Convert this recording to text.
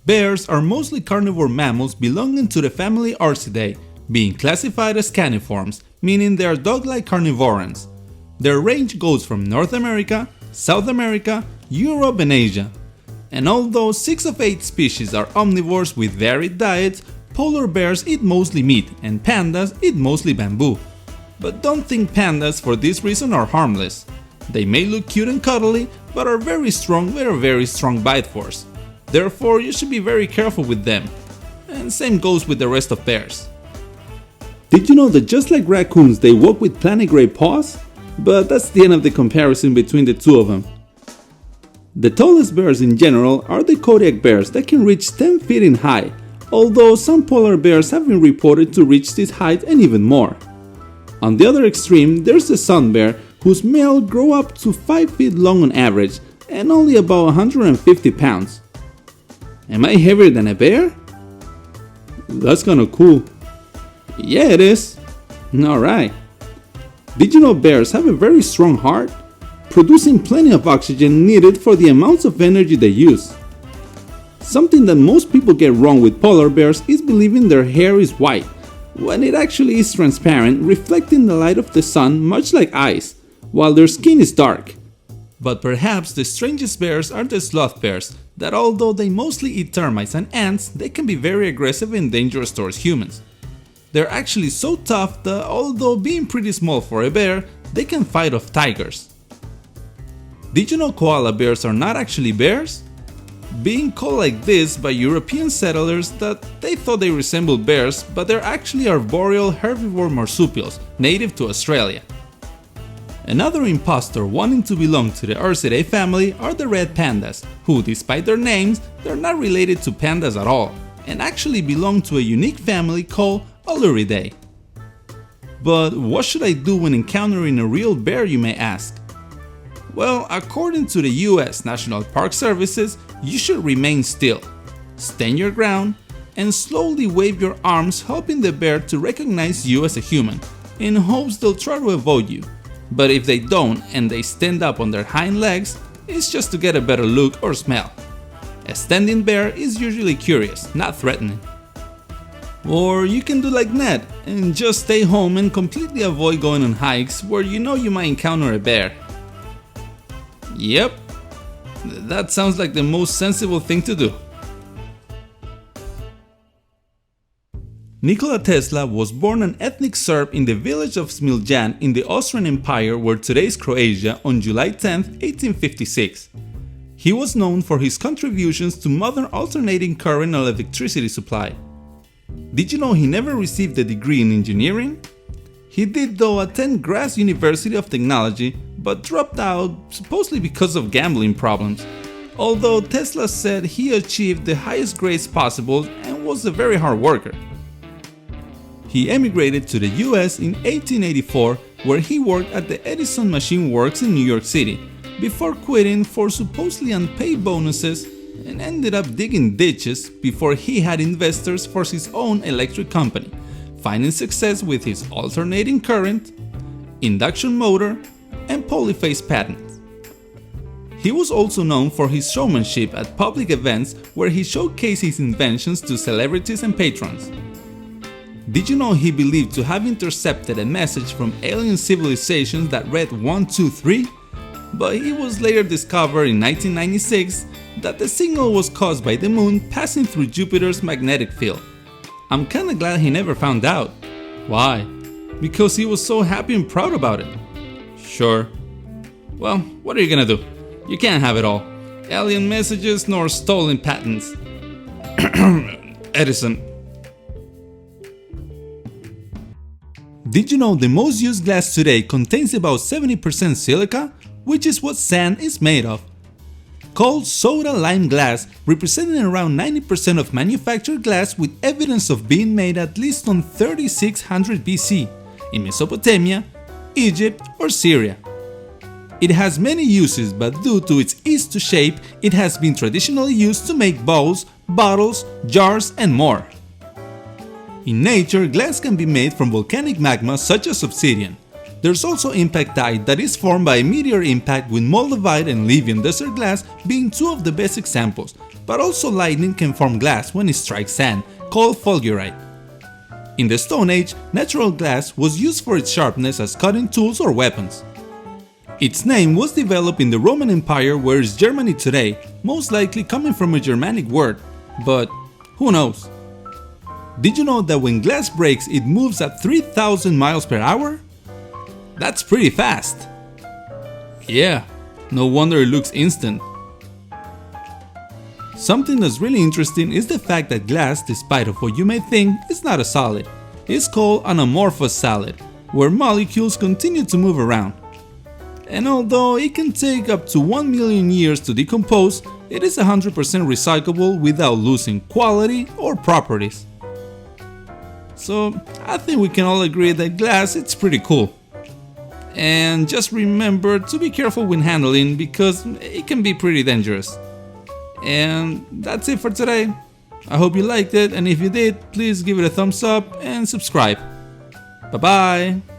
Bears are mostly carnivore mammals belonging to the family Orsidae, being classified as caniforms, meaning they are dog-like carnivorans. Their range goes from North America, South America, Europe and Asia. And although 6 of 8 species are omnivores with varied diets, polar bears eat mostly meat and pandas eat mostly bamboo. But don't think pandas for this reason are harmless. They may look cute and cuddly, but are very strong with a very strong bite force. Therefore, you should be very careful with them. And same goes with the rest of bears. Did you know that just like raccoons, they walk with plantigrade paws? But that's the end of the comparison between the two of them. The tallest bears in general are the Kodiak bears that can reach 10 feet in height, although some polar bears have been reported to reach this height and even more. On the other extreme, there's the sun bear, whose male grow up to 5 feet long on average and only about 150 pounds. Am I heavier than a bear? That's kinda cool. Yeah, it is. Alright. Did you know bears have a very strong heart, producing plenty of oxygen needed for the amounts of energy they use? Something that most people get wrong with polar bears is believing their hair is white, when it actually is transparent, reflecting the light of the sun much like ice, while their skin is dark. But perhaps the strangest bears are the sloth bears, that although they mostly eat termites and ants, they can be very aggressive and dangerous towards humans. They're actually so tough that although being pretty small for a bear, they can fight off tigers. Did you know koala bears are not actually bears? Being called like this by European settlers that they thought they resembled bears, but they're actually arboreal herbivore marsupials native to Australia. Another impostor wanting to belong to the Orsidae family are the red pandas, who despite their names, they're not related to pandas at all, and actually belong to a unique family called Oluridae. But what should I do when encountering a real bear, you may ask? Well, according to the US National Park Services, you should remain still, stand your ground, and slowly wave your arms, helping the bear to recognize you as a human, in hopes they'll try to avoid you. But if they don't and they stand up on their hind legs, it's just to get a better look or smell. A standing bear is usually curious, not threatening. Or you can do like Ned and just stay home and completely avoid going on hikes where you know you might encounter a bear. Yep, that sounds like the most sensible thing to do. Nikola Tesla was born an ethnic Serb in the village of Smiljan in the Austrian Empire, where today is Croatia, on July 10, 1856. He was known for his contributions to modern alternating current and electricity supply. Did you know he never received a degree in engineering? He did though attend Graz University of Technology, but dropped out supposedly because of gambling problems. Although Tesla said he achieved the highest grades possible and was a very hard worker. He emigrated to the US in 1884, where he worked at the Edison Machine Works in New York City, before quitting for supposedly unpaid bonuses, and ended up digging ditches before he had investors for his own electric company, finding success with his alternating current, induction motor, and polyphase patents. He was also known for his showmanship at public events where he showcased his inventions to celebrities and patrons. Did you know he believed to have intercepted a message from alien civilizations that read 123? But it was later discovered in 1996 that the signal was caused by the moon passing through Jupiter's magnetic field. I'm kinda glad he never found out. Why? Because he was so happy and proud about it. Sure. Well, what are you gonna do? You can't have it all. Alien messages nor stolen patents. Edison. Did you know the most used glass today contains about 70% silica, which is what sand is made of? Called soda lime glass, representing around 90% of manufactured glass with evidence of being made at least on 3600 BC in Mesopotamia, Egypt or Syria. It has many uses, but due to its ease to shape, it has been traditionally used to make bowls, bottles, jars and more. In nature, glass can be made from volcanic magma such as obsidian. There's also impactite that is formed by a meteor impact, with moldavite and Libyan desert glass being two of the best examples, but also lightning can form glass when it strikes sand, called fulgurite. In the Stone Age, natural glass was used for its sharpness as cutting tools or weapons. Its name was developed in the Roman Empire, where is Germany today, most likely coming from a Germanic word, but who knows? Did you know that when glass breaks it moves at 3,000 miles per hour? That's pretty fast. Yeah, no wonder it looks instant. Something that's really interesting is the fact that glass, despite of what you may think, is not a solid. It's called an amorphous solid, where molecules continue to move around. And although it can take up to 1 million years to decompose, it is 100% recyclable without losing quality or properties. So I think we can all agree that glass it's pretty cool. And just remember to be careful when handling, because it can be pretty dangerous. And that's it for today. I hope you liked it, and if you did, please give it a thumbs up and subscribe. Bye bye!